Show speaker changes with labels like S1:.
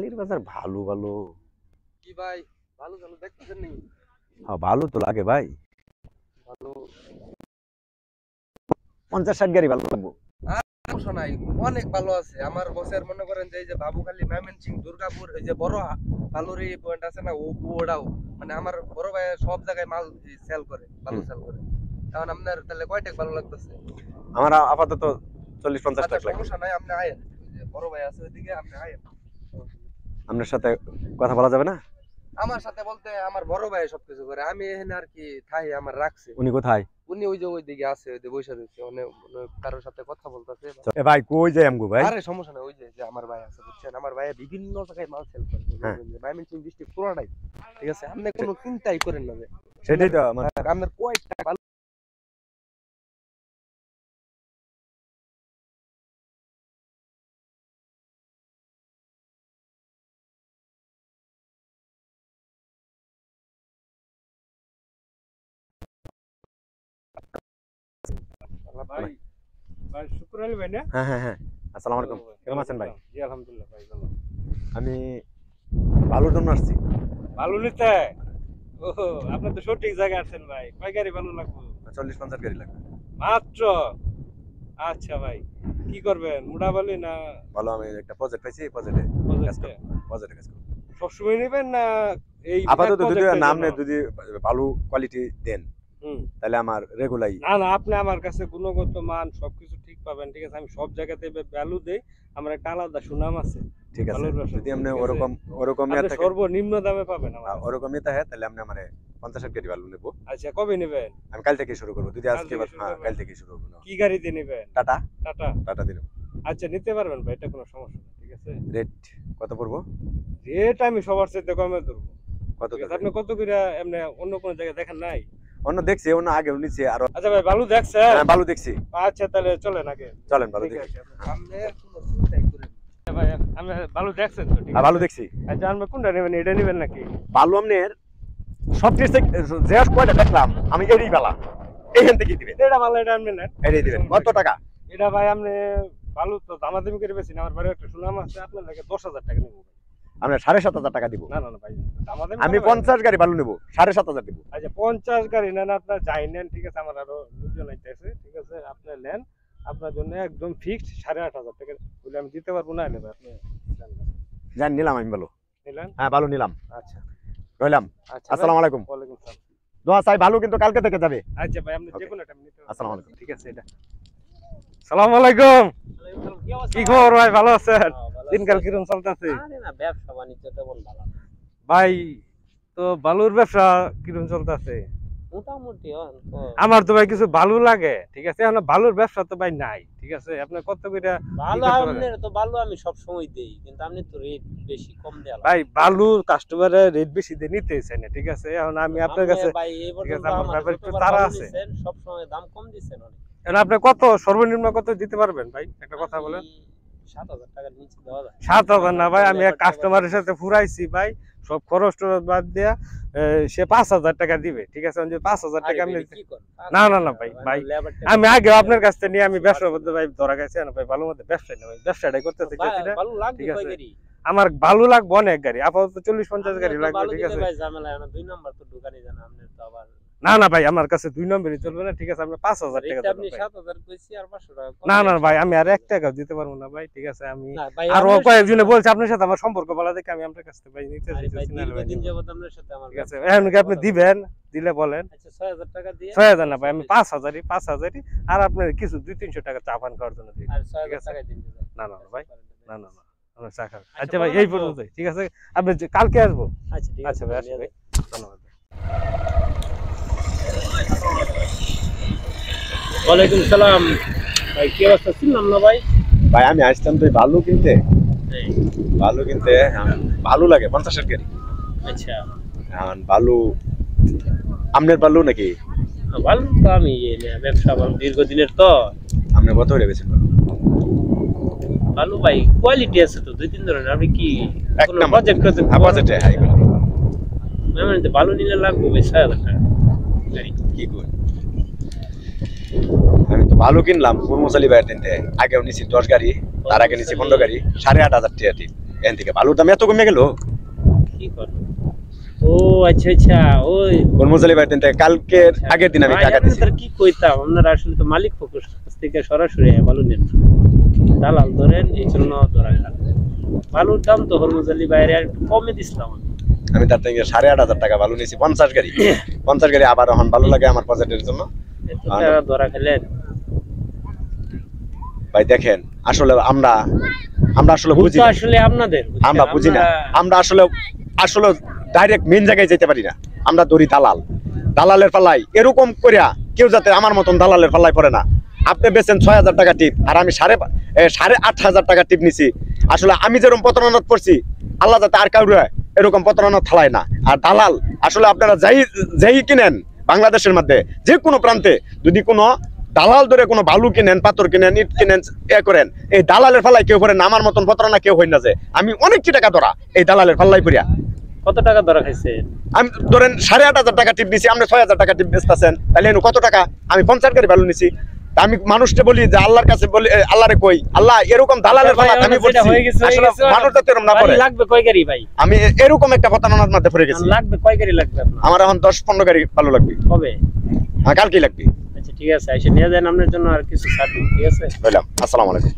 S1: কালীর বাজার ভালো ভালো
S2: কি ভাই ভালো ভালো দেখতেছেন নি?
S1: হ্যাঁ ভালো তো লাগে ভাই।
S2: ভালো
S1: 50-60 গাড়ি ভালো লাগবো।
S2: সমস্যা নাই, অনেক ভালো আছে আমার বসের। মনে করেন যে এই যে বাবুখালী, ময়মনসিংহ, দুর্গাপুর, এই যে বড় ভালোর এই পয়েন্ট আছে না, ওটাও মানে আমার বড় ভাই সব জায়গায় মাল সেল করে, ভালো সেল করে। এখন আপনার তাহলে কয়টা ভালো লাগতেছে?
S1: আমার আপাতত 40-50 লাখ লাগবে।
S2: সমস্যা নাই, আপনি আয়েন, যে বড় ভাই আছে ওইদিকে, আপনি আয়েন।
S1: আপনার সাথে কথা বলা যাবে না?
S2: আমার সাথে বলতে আমার বড় ভাই সবকিছু করে, আমি এখানে আর কি থাই, আমার রাখছে।
S1: উনি কোথায়?
S2: উনি ওই যে ওইদিকে আছে, ওই যে বসে রয়েছে, কারোর সাথে কথা বলতেছে।
S1: এ ভাই কই যাই আমগো ভাই?
S2: আরে সমস্যা নাই, ওই যে আমার ভাই আছে বুঝছেন, আমার ভাই বিভিন্ন জায়গায় মাল সেল করে, ময়মনসিংহ ডিস্ট্রিক্ট পুরোটাই। ঠিক আছে, আপনি কোনো চিন্তাই করেন না।
S1: সেটাই তো
S2: আপনার কয়টা ভালো
S3: ভাই ভাই শুক্র আলী ভাই না?
S1: হ্যাঁ হ্যাঁ হ্যাঁ, আসসালামু আলাইকুম। কেমন আছেন ভাই?
S3: জি আলহামদুলিল্লাহ ভাই ভালো।
S1: আমি ভালোর জন্য আসছি।
S3: ভালো নিতে? ওহো, আপনি তো সঠিক জায়গায় আছেন ভাই। কয় গাড়ি ভালো লাগবে?
S1: 40-50 গাড়ি লাগবে
S3: মাত্র? আচ্ছা ভাই, কি করবেন, মুড়া বালি না?
S1: ভালো, আমি একটা প্রজেক্ট পাইছি, প্রজেক্টে কাজ করব। প্রজেক্টে কাজ করব।
S3: সবসময় নেবেন না এই
S1: আপাতত যদি নাম নেই, যদি ভালো কোয়ালিটি দেন তাহলে আমার রেগুলাই।
S3: না না, আপনি আমার কাছে গুণগত মান সবকিছু ঠিক পাবেন। ঠিক আছে, আমি সব জায়গাতে ভ্যালু দেই, আমার একটা আলাদা সুনাম আছে।
S1: ঠিক আছে, যদি আপনি ওরকম
S3: আপনি সর্বনিম্ন দামে পাবেন আমার।
S1: ওরকম নিতে হয় তাহলে আপনি আমারে 50 গাড়ি ভালো নেব।
S3: আচ্ছা, কবে নেবেন?
S1: আমি কাল থেকে শুরু করব, যদি আজকে কাল থেকে শুরু করব।
S3: কি গাড়ি দিয়ে নেবেন?
S1: টাটা।
S3: টাটা?
S1: টাটা দিন।
S3: আচ্ছা, নিতে পারবেন ভাই, এটা কোনো সমস্যা না। ঠিক আছে,
S1: রেট কত পড়বো?
S3: রেট আমি সবার চাইতে কমে ধরবো।
S1: কত?
S3: আপনি কত করে এমনি অন্য কোন জায়গায় দেখেন নাই?
S1: অন্য দেখছি, অন্য আগেও নিছি আরো।
S3: আচ্ছা ভাই, ভালো দেখছেন?
S1: হ্যাঁ ভালো দেখছি।
S3: আচ্ছা তাহলে চলেন আগে।
S1: চলেন ভালো দেখি।
S2: আপনি কোনো চিন্তাই করেন না
S3: ভাই, আমি ভালো দেখছেন তো? ঠিক আছে,
S1: ভালো দেখছি।
S3: আচ্ছা, আপনি কোনটা নেবেন, এটা নেবেন নাকি?
S1: ভালো আপনার সব টেস্ট যে কয়টা দেখলাম আমি এরই বালা, এইখান থেকে দিবেন।
S3: এটা ভালো, এটা আপনি নেন,
S1: এরই দিবেন। কত টাকা?
S3: এটা ভাই আপনি ভালো তো দামাদামি করে বেশি না, আমার বাড়ি একটা সুনাম আছে, আপনার লাগে 10,000 টাকা নেব।
S1: আমরা 7,500 টাকা দিব।
S3: না না না ভাই, দামাদামি
S1: আমি 50 গাড়ি ভালো নেব, 7,500 দিব।
S3: আচ্ছা 50 গাড়ি নেন, আপনার যাই নেন। ঠিক আছে, আমার আরো লোকজন আইতেছে। ঠিক আছে, আপনি নেন, আপনার জন্য একদম ফিক্সড 8,500 টাকা বলে আমি দিতে পারবো না। নেবে আপনি
S1: জান নিলাম আমি ভালো।
S3: নিলেন?
S1: হ্যাঁ ভালো নিলাম।
S3: আচ্ছা
S1: রইলাম।
S3: আচ্ছা,
S1: আসসালামু আলাইকুম।
S3: ওয়ালাইকুম আসসালাম।
S1: দোয়া চাই ভালো, কিন্তু কালকে থেকে যাবে।
S3: আচ্ছা ভাই, আপনি যে কোনো টাইম নিতে পারবেন।
S1: আসসালামু আলাইকুম।
S3: ঠিক আছে, এটা আসসালামু আলাইকুম। কি খবর ভাই, ভালো আছেন? দিনকাল কিরকম চলতেছে?
S4: আরে না, ব্যবসা বাণিজ্য তেমন ভালো না
S3: ভাই, তো বালুর ব্যবসা কিরকম চলতেছে?
S4: মোটামুটি।
S3: আমার তো ভাই কিছু ভালো লাগে। ঠিক আছে, এখন বালুর ব্যবসা তো ভাই নাই। ঠিক আছে, আপনার কত করে
S4: ভালো? আপনার তো ভালো আমি সব সময় দেই, কিন্তু আপনি তো রেট বেশি কম দেয়া
S3: ভাই, বালু কাস্টমারের রেট বেশি দিয়ে নিতে চাই না। ঠিক আছে, এখন আমি আপনার কাছে
S4: ভাই এই পর্যন্ত আমার
S3: একটু তাড়া আছে,
S4: সব সময় দাম কম দিবেন অনেক।
S3: এখন আপনি কত সর্বনিম্ন কত দিতে পারবেন ভাই, একটা কথা বলেন।
S4: 7,000 টাকার নিচে দেওয়া যায়?
S3: 7,000 না ভাই, আমি এক কাস্টমারের সাথে ফুরাইছি ভাই, সব খরচ টরচ বাদ দিয়া সে 5,000 টাকা দিবে। ঠিক আছে, 5,000 টাকা আমি না না না ভাই, ভাই আমি আগে আপনার কাছ থেকে নিয়ে আমি ব্যবসার মধ্যে ভাই ধরা গেছে না ভাই, ভালো মধ্যে ব্যবসা নেই, ব্যবসাটাই করতে চাইছি না। ঠিক আছে, আমার ভালো লাগবে অনেক গাড়ি, আপাতত 40-50 গাড়ি লাগবে। ঠিক আছে
S4: ভাই, ঝামেলা না, 2 নাম্বার তো দোকানে জানা, আপনি তো আবার
S3: না না ভাই, আমার কাছে 2 নম্বরই চলবে না। ঠিক আছে, আপনি 5,000 টাকা
S4: আপনি 7,000 কইছি আর 500 টাকা।
S3: না না ভাই, আমি আর 1 টাকা দিতে পারবো না ভাই। ঠিক আছে, আমি
S4: আর
S3: কয়েকজনে বলছে আপনার সাথে আমার সম্পর্ক ভালো দেখে আমি আপনার কাছ থেকে ভাই নিতে চাইছি না ভাই।
S4: দিন যাবত আপনার সাথে আমার।
S3: ঠিক আছে, এখন কি আপনি দিবেন? দিলে বলেন।
S4: আচ্ছা 6,000 টাকা দিয়ে।
S3: 6,000 না ভাই, আমি 5,000ই আর আপনার কিছু 200-300 টাকা চা পান খাওয়ার জন্য দিই।
S4: আর 6,000 টাকা দিন।
S3: না না ভাই, না না না, আমরা চা খাবো। আচ্ছা ভাই, এই পর্যন্তই। ঠিক আছে, আপনি কালকে আসবো।
S4: আচ্ছা ঠিক আছে।
S3: আচ্ছা ভাই, আসি ভাই, ধন্যবাদ।
S4: ওয়ালাইকুম সালাম ভাই, কি অবস্থা? চিনলাম না ভাই।
S1: ভাই আমি আসতাম তো ভালো কিনতে, ভালো লাগে 50 গাড়ি।
S4: আচ্ছা,
S1: এখন ভালো আপনার ভালো নাকি?
S4: ভালো তো, আমি ব্যবসা ভালো দীর্ঘদিনের তো।
S1: আপনি কত করে বেচেন?
S4: ভালো ভাই, কোয়ালিটি আছে তো 2-3 ধরনের। আপনি কি
S1: এক
S4: কোনো
S1: নাম্বার
S4: বাজেট করতে?
S1: বাজেটে হাই কোয়ালিটি
S4: মানে ভালো নিলে লাগবে ভাই 6,000 টাকা গাড়ি।
S1: কি কই? আমি তো ভালো কিনলাম কর্মচারী ভাইয়ের দিনতে, আগেও নিছি 10 গাড়ি, তার আগে নিছি 15 গাড়ি, 8,500 টাকা টিপ। এখান থেকে বালুর দাম এত কমে গেল।
S4: কি করব? ও আচ্ছা আচ্ছা, ওই
S1: কর্মচারী বাড়িতে থেকে কালকের আগের দিন আমি
S4: ভাই,
S1: টাকা
S4: আমি
S1: দিছি।
S4: তো আর কি কইতাম, আপনারা আসলে তো মালিক পক্ষের কাছ থেকে সরাসরি বালু নেন না। দালাল ধরেন, এই জন্য ধরা খান। বালুর দাম তো হরমুজালি বাইরে আর একটু কমে দিছিলাম আমি।
S1: আমি তার থেকে 8,500 টাকা বালু নিয়েছি 50 গাড়ি। 50 গাড়ি আবার এখন ভালো লাগে আমার বাজেটের জন্য।
S4: এত টাকা ধরা খেলেন।
S1: ভাই দেখেন আসলে আমরা আসলে
S4: ভুল
S1: বুঝি
S4: তো
S1: না।
S4: আসলে আপনাদের,
S1: আমরা বুঝি না, আমরা আসলে ডাইরেক্ট মেন জায়গায় যেতে পারি না। আমরা ধরি দালাল, দালালের পাল্লাই এরকম করিয়া কেউ যাতে আমার মতন দালালের পাল্লাই পড়ে না। আপনি বেচেন 6,000 টাকা টিপ, আর আমি 8,500 টাকা টিপ নিছি। আসলে আমি যেরকম প্রতারণাত পড়ছি, আল্লাহ যাতে আর কাউরে এরকম প্রতারণা থালায় না। আর দালাল আসলে আপনারা যাই কিনেন বাংলাদেশের মধ্যে যে কোনো প্রান্তে, যদি কোনো দালাল ধরে কোনো বালু কিনেন, পাথর কিনেন, ইট কিনেন, করেন, এই দালালের ফাল্লাই কেউ পড়েন না। আমার মতন প্রতারণা কেউ হয় না। যে আমি অনেক টাকা ধরা এই দালালের ফাল্লাই পড়িয়া।
S4: কত টাকা ধরা খাইছে?
S1: আমি ধরেন 8,500 টাকা টিপ দিছি, আপনি 6,000 টাকা টিপ বেচতেছেন, তাহলে কত টাকা? আমি 50 গাড়ি বালু নিছি। আমি মানুষকে বলি যে আল্লাহর কাছে বলি, আল্লাহরে কই আল্লাহ এরকম দালালের ফাল্লা আমি পড়ছি। আসলে মানুষ যাতে এরকম না পড়ে।
S4: লাগবে কয় গাড়ি ভাই?
S1: আমি এরকম একটা প্রতারণার মধ্যে পড়ে গেছি।
S4: লাগবে কয় গাড়ি লাগবে আপনার?
S1: আমার এখন 10-15 গাড়ি বালু লাগবে।
S4: কবে?
S1: কালকেই লাগবে।
S4: আচ্ছা ঠিক আছে, এসে নিয়ে যান, আপনার জন্য আর কিছু ছাড় দিন, ঠিক আছে?
S1: বললাম আসসালামু আলাইকুম।